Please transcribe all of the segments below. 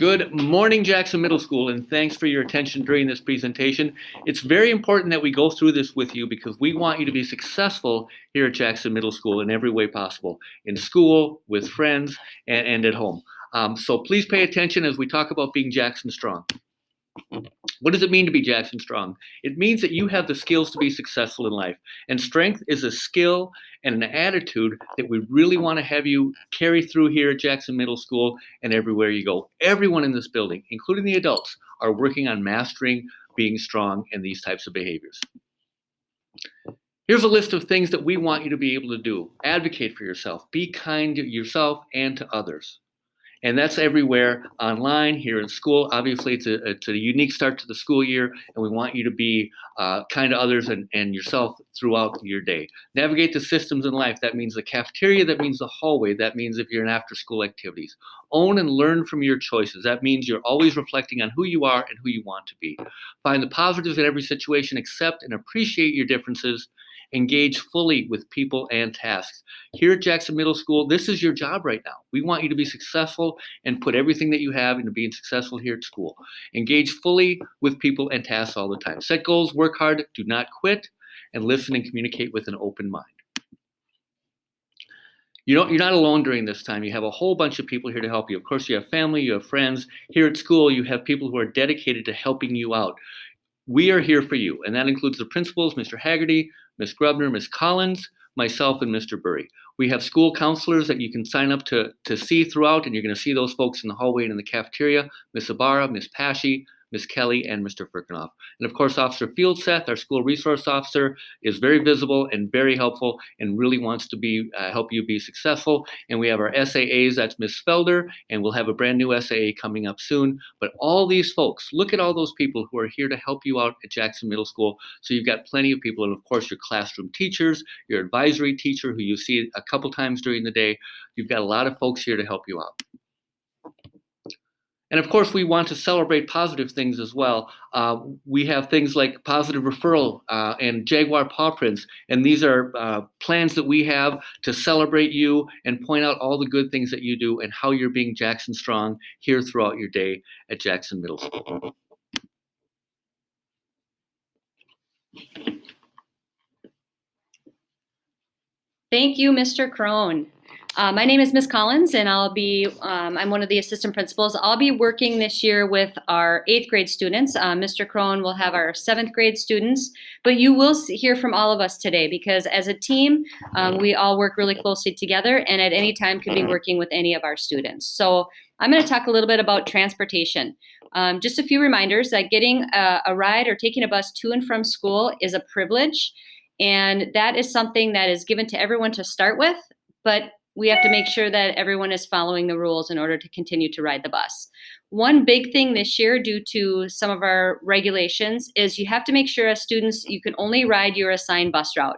Good morning, Jackson Middle School, and thanks for your attention during this presentation. It's very important that we go through this with you because we want you to be successful here at Jackson Middle School in every way possible, in school, with friends, and at home. So please pay attention as we talk about being Jackson Strong. What does it mean to be Jackson Strong? It means that you have the skills to be successful in life. And strength is a skill and an attitude that we really want to have you carry through here at Jackson Middle School and everywhere you go. Everyone in this building, including the adults, are working on mastering being strong and these types of behaviors. Here's a list of things that we want you to be able to do. Advocate for yourself. Be kind to yourself and to others. And that's everywhere, online, here in school. Obviously, it's a unique start to the school year, and we want you to be kind to others and yourself throughout your day. Navigate the systems in life. That means the cafeteria. That means the hallway. That means if you're in after-school activities. Own and learn from your choices. That means you're always reflecting on who you are and who you want to be. Find the positives in every situation. Accept and appreciate your differences. Engage fully with people and tasks. Here at Jackson Middle School, this is your job right now. We want you to be successful and put everything that you have into being successful here at school. Engage fully with people and tasks all the time. Set goals, work hard, do not quit, and listen and communicate with an open mind. You're not alone during this time. You have a whole bunch of people here to help you. Of course, you have family, you have friends. Here at school, you have people who are dedicated to helping you out. We are here for you, and that includes the principals, Mr. Haggerty, Ms. Grubner, Ms. Collins, myself, and Mr. Burry. We have school counselors that you can sign up to see throughout, and you're going to see those folks in the hallway and in the cafeteria, Ms. Ibarra, Ms. Pashy, Ms. Kelly, and Mr. Firkinoff. And of course, Officer Fieldseth, our school resource officer, is very visible and very helpful and really wants to help you be successful. And we have our SAAs, that's Ms. Felder, and we'll have a brand new SAA coming up soon. But all these folks, look at all those people who are here to help you out at Jackson Middle School. So you've got plenty of people, and of course, your classroom teachers, your advisory teacher who you see a couple times during the day. You've got a lot of folks here to help you out. And of course, we want to celebrate positive things as well. We have things like positive referral and Jaguar paw prints. And these are plans that we have to celebrate you and point out all the good things that you do and how you're being Jackson Strong here throughout your day at Jackson Middle School. Thank you, Mr. Crone. My name is Ms. Collins, and I'm one of the assistant principals. I'll be working this year with our 8th grade students. Mr. Crone will have our 7th grade students, but you will hear from all of us today because as a team, we all work really closely together and at any time could be working with any of our students. So I'm going to talk a little bit about transportation. Just a few reminders that getting a ride or taking a bus to and from school is a privilege, and that is something that is given to everyone to start with, but we have to make sure that everyone is following the rules in order to continue to ride the bus. One big thing this year due to some of our regulations is you have to make sure as students you can only ride your assigned bus route.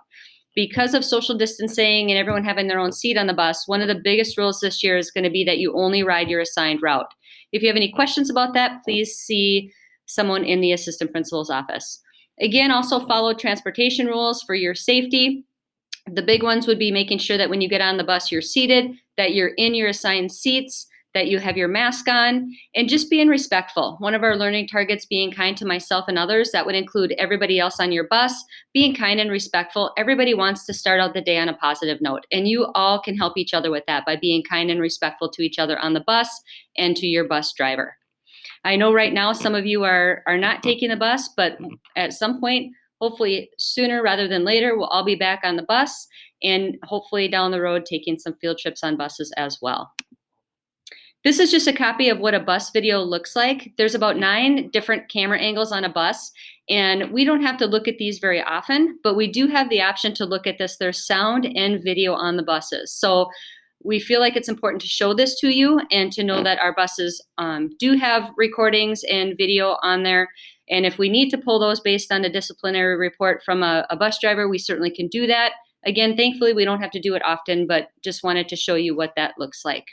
Because of social distancing and everyone having their own seat on the bus, one of the biggest rules this year is going to be that you only ride your assigned route. If you have any questions about that, please see someone in the assistant principal's office. Again, also follow transportation rules for your safety. The big ones would be making sure that when you get on the bus, you're seated, that you're in your assigned seats, that you have your mask on, and just being respectful. One of our learning targets, being kind to myself and others, that would include everybody else on your bus, being kind and respectful. Everybody wants to start out the day on a positive note, and you all can help each other with that by being kind and respectful to each other on the bus and to your bus driver. I know right now some of you are not taking the bus, but at some point, hopefully sooner rather than later, we'll all be back on the bus and hopefully down the road taking some field trips on buses as well. This is just a copy of what a bus video looks like. There's about 9 different camera angles on a bus, and we don't have to look at these very often, but we do have the option to look at this. There's sound and video on the buses. So we feel like it's important to show this to you and to know that our buses do have recordings and video on there. And if we need to pull those based on a disciplinary report from a bus driver, we certainly can do that. Again, thankfully, we don't have to do it often, but just wanted to show you what that looks like.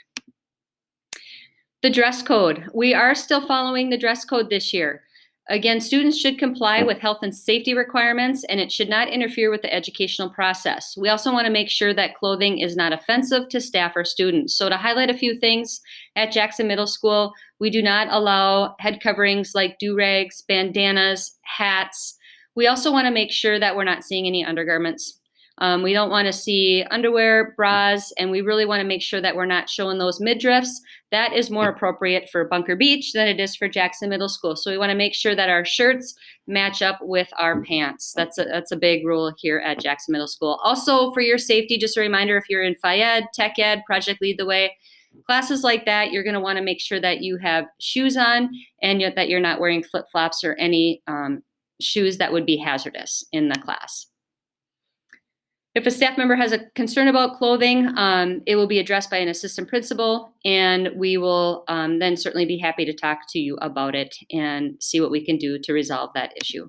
The dress code. We are still following the dress code this year. Again, students should comply with health and safety requirements, and it should not interfere with the educational process. We also want to make sure that clothing is not offensive to staff or students. So to highlight a few things, at Jackson Middle School, we do not allow head coverings like do-rags, bandanas, hats. We also want to make sure that we're not seeing any undergarments. We don't want to see underwear, bras, and we really want to make sure that we're not showing those midriffs. That is more appropriate for Bunker Beach than it is for Jackson Middle School. So we want to make sure that our shirts match up with our pants. That's a big rule here at Jackson Middle School. Also, for your safety, just a reminder, if you're in Phy Ed, Tech Ed, Project Lead the Way, classes like that, you're going to want to make sure that you have shoes on and that you're not wearing flip-flops or any shoes that would be hazardous in the class. If a staff member has a concern about clothing, it will be addressed by an assistant principal, and we will then certainly be happy to talk to you about it and see what we can do to resolve that issue.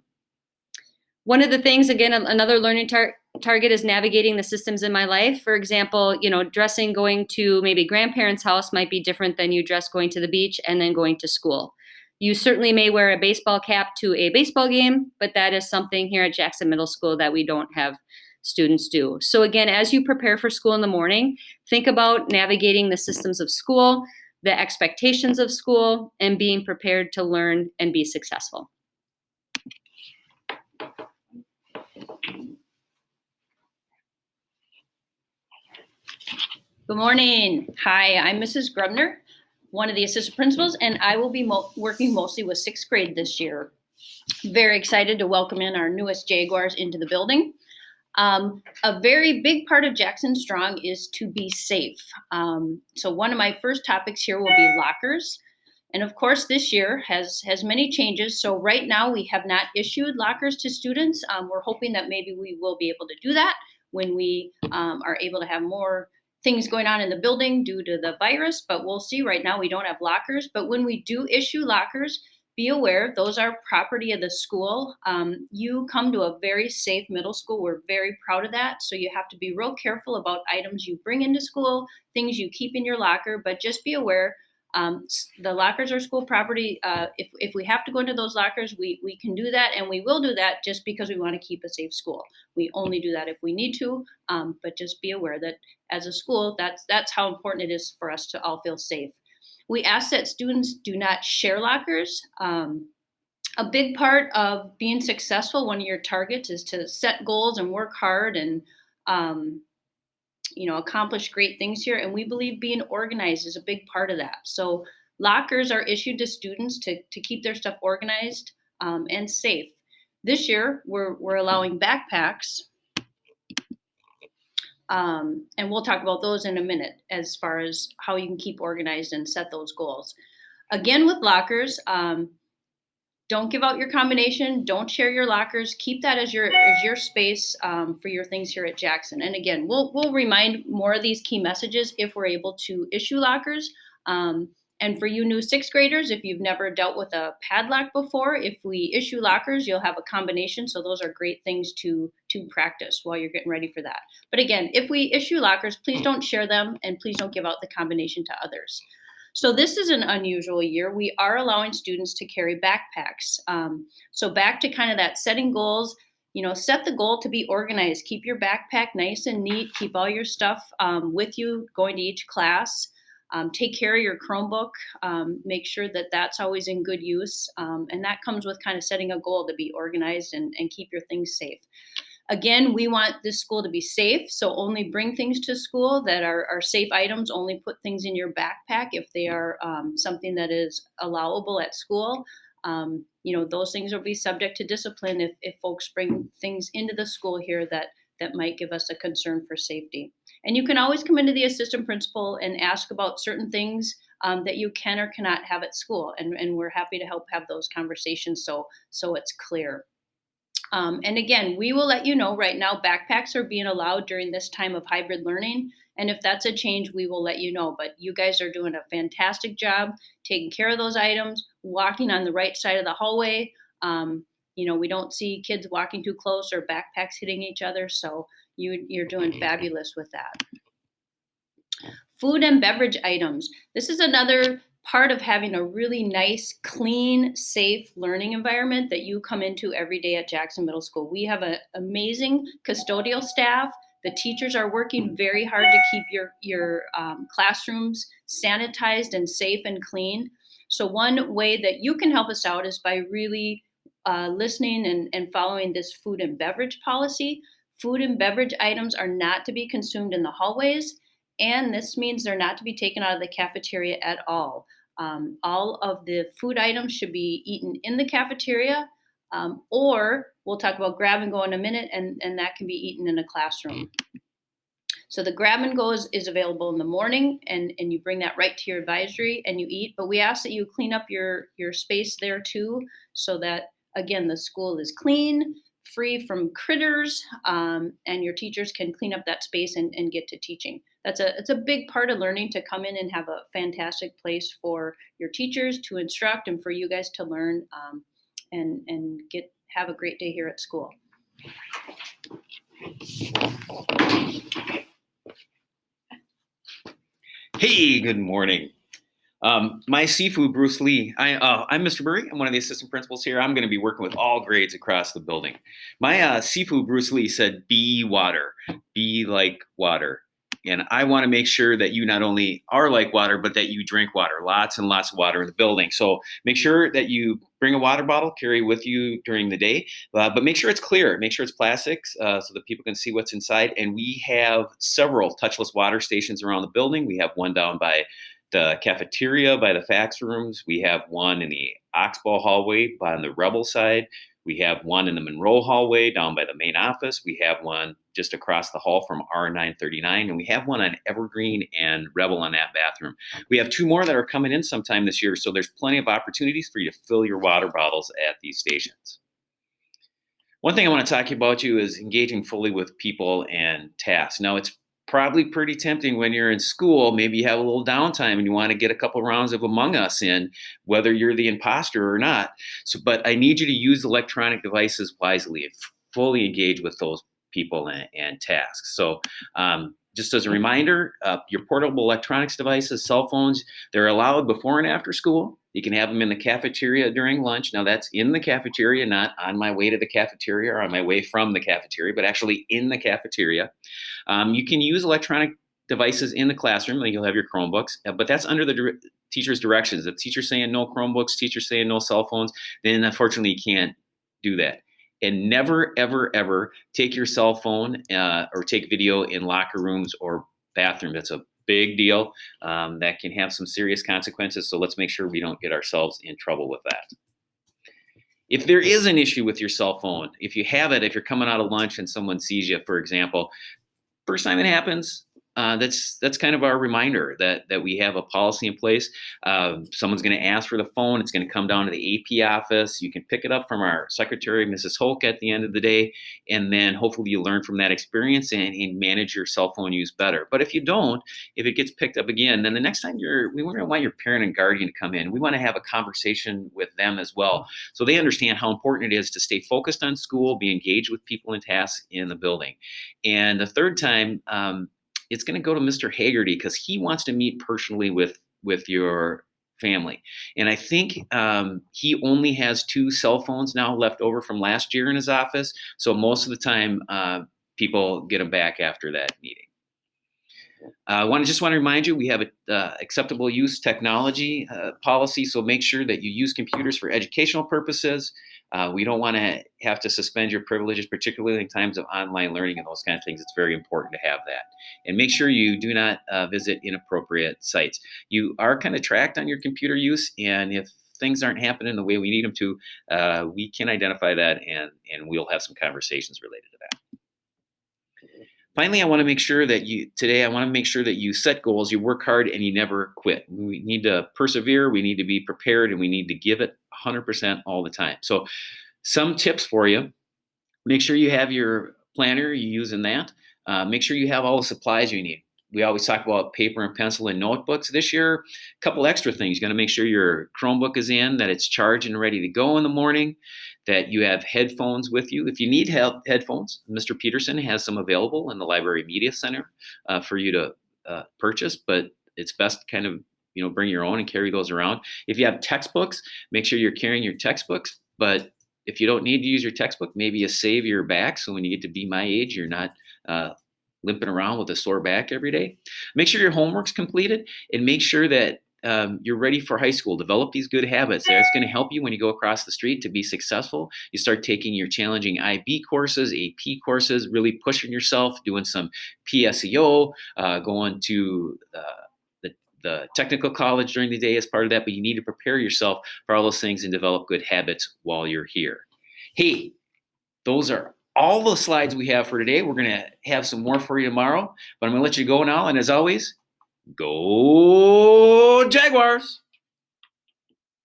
One of the things, again, another learning target is navigating the systems in my life. For example, dressing going to maybe grandparents' house might be different than you dress going to the beach and then going to school. You certainly may wear a baseball cap to a baseball game, but that is something here at Jackson Middle School that we don't have students do. So again, as you prepare for school in the morning, think about navigating the systems of school, the expectations of school, and being prepared to learn and be successful. Good morning. Hi, I'm Mrs. Grubner, one of the assistant principals, and I will be working mostly with 6th grade this year. Very excited to welcome in our newest Jaguars into the building. A very big part of Jackson Strong is to be safe. So one of my first topics here will be lockers. And of course, this year has many changes. So right now we have not issued lockers to students. We're hoping that maybe we will be able to do that when we are able to have more things going on in the building due to the virus, but we'll see. Right now we don't have lockers, but when we do issue lockers, be aware those are property of the school. You come to a very safe middle school. We're very proud of that. So you have to be real careful about items you bring into school, things you keep in your locker, but just be aware the lockers are school property. If we have to go into those lockers, we can do that, and we will do that just because we want to keep a safe school. We only do that if we need to, but just be aware that as a school, that's how important it is for us to all feel safe. We ask that students do not share lockers. A big part of being successful, one of your targets is to set goals and work hard and accomplish great things here. And we believe being organized is a big part of that. So lockers are issued to students to keep their stuff organized and safe. This year, we're allowing backpacks. And we'll talk about those in a minute as far as how you can keep organized and set those goals. Again, with lockers, don't give out your combination. Don't share your lockers. Keep that as your space for your things here at Jackson. And again, we'll remind more of these key messages if we're able to issue lockers. And for you new 6th graders, if you've never dealt with a padlock before, if we issue lockers, you'll have a combination. So those are great things to practice while you're getting ready for that. But again, if we issue lockers, please don't share them and please don't give out the combination to others. So this is an unusual year. We are allowing students to carry backpacks. So back to kind of that setting goals, set the goal to be organized. Keep your backpack nice and neat. Keep all your stuff with you going to each class. Take care of your Chromebook. Make sure that that's always in good use. And that comes with kind of setting a goal to be organized and keep your things safe. Again, we want this school to be safe, so only bring things to school that are safe items. Only put things in your backpack if they are something that is allowable at school. Those things will be subject to discipline if folks bring things into the school here that might give us a concern for safety. And you can always come into the assistant principal and ask about certain things that you can or cannot have at school, and we're happy to help have those conversations so it's clear. And again, we will let you know right now backpacks are being allowed during this time of hybrid learning. And if that's a change, we will let you know. But you guys are doing a fantastic job taking care of those items, walking on the right side of the hallway. We don't see kids walking too close or backpacks hitting each other. So you're doing fabulous with that. Food and beverage items. This is another part of having a really nice, clean, safe learning environment that you come into every day at Jackson Middle School. We have an amazing custodial staff. The teachers are working very hard to keep your classrooms sanitized and safe and clean. So one way that you can help us out is by really listening and following this food and beverage policy. Food and beverage items are not to be consumed in the hallways, and this means they're not to be taken out of the cafeteria at all. All of the food items should be eaten in the cafeteria, or we'll talk about grab and go in a minute, and that can be eaten in a classroom. So the grab and go is available in the morning, and you bring that right to your advisory and you eat. But we ask that you clean up your space there too, so that, again, the school is clean, free from critters, and your teachers can clean up that space and get to teaching. It's a big part of learning, to come in and have a fantastic place for your teachers to instruct and for you guys to learn, and have a great day here at school. Hey, good morning. My seafood, Bruce Lee. I'm Mr. Murray. I'm one of the assistant principals here. I'm going to be working with all grades across the building. My seafood, Bruce Lee, said be water, be like water. And I want to make sure that you not only are like water, but that you drink water, lots and lots of water in the building. So make sure that you bring a water bottle, carry with you during the day, but make sure it's clear, make sure it's plastics, so that people can see what's inside. And we have several touchless water stations around the building. We have one down by the cafeteria, by the fax rooms. We have one in the Oxbow hallway on the Rebel side. We have one in the Monroe hallway down by the main office. We have one just across the hall from R939, and we have one on Evergreen and Rebel on that bathroom. We have two more that are coming in sometime this year, so there's plenty of opportunities for you to fill your water bottles at these stations. One thing I want to talk about you is engaging fully with people and tasks. Now, it's probably pretty tempting when you're in school. Maybe you have a little downtime and you want to get a couple rounds of Among Us in, whether you're the imposter or not. But I need you to use electronic devices wisely and fully engage with those people and tasks. So just as a reminder, your portable electronics devices, cell phones, they're allowed before and after school. You can have them in the cafeteria during lunch. Now, that's in the cafeteria, not on my way to the cafeteria or on my way from the cafeteria, but actually in the cafeteria. You can use electronic devices in the classroom, like you'll have your Chromebooks, but that's under the teacher's directions. If the teacher's saying no Chromebooks, teacher's saying no cell phones, then unfortunately you can't do that. And never, ever, ever take your cell phone or take video in locker rooms or bathrooms. That's a big deal. That can have some serious consequences. So let's make sure we don't get ourselves in trouble with that. If there is an issue with your cell phone, if you have it, if you're coming out of lunch and someone sees you, for example, first time it happens, that's kind of our reminder that we have a policy in place. Someone's going to ask for the phone. It's going to come down to the AP office. You can pick it up from our secretary, Mrs. Holk, at the end of the day, and then hopefully you learn from that experience and manage your cell phone use better. But if you don't, if it gets picked up again, then the next time we want to want your parent and guardian to come in. We want to have a conversation with them as well, so they understand how important it is to stay focused on school, be engaged with people and tasks in the building. And the third time, it's going to go to Mr. Haggerty because he wants to meet personally with your family. And I think he only has 2 cell phones now left over from last year in his office. So most of the time, people get them back after that meeting. I just want to remind you, we have an acceptable use technology policy. So make sure that you use computers for educational purposes. We don't want to have to suspend your privileges, particularly in times of online learning and those kind of things. It's very important to have that. And make sure you do not visit inappropriate sites. You are kind of tracked on your computer use, and if things aren't happening the way we need them to, we can identify that, and we'll have some conversations related to that. Finally, I want to make sure that you set goals, you work hard, and you never quit. We need to persevere, we need to be prepared, and we need to give it 100% all the time. So some tips for you: make sure you have your planner, you're using that. Make sure you have all the supplies you need. We always talk about paper and pencil and notebooks. This year, a couple extra things. You're going to make sure your Chromebook is in, that it's charged and ready to go in the morning, that you have headphones with you. If you need headphones, Mr. Peterson has some available in the Library Media Center for you to purchase, but it's best kind of bring your own and carry those around. If you have textbooks, make sure you're carrying your textbooks. But if you don't need to use your textbook, maybe you save your back. So when you get to be my age, you're not limping around with a sore back every day. Make sure your homework's completed, and make sure that you're ready for high school. Develop these good habits. That's going to help you when you go across the street to be successful. You start taking your challenging IB courses, AP courses, really pushing yourself, doing some PSEO, going to the technical college during the day as part of that. But you need to prepare yourself for all those things and develop good habits while you're here. Hey, those are all the slides we have for today. We're going to have some more for you tomorrow, but I'm going to let you go now. And as always, go Jaguars!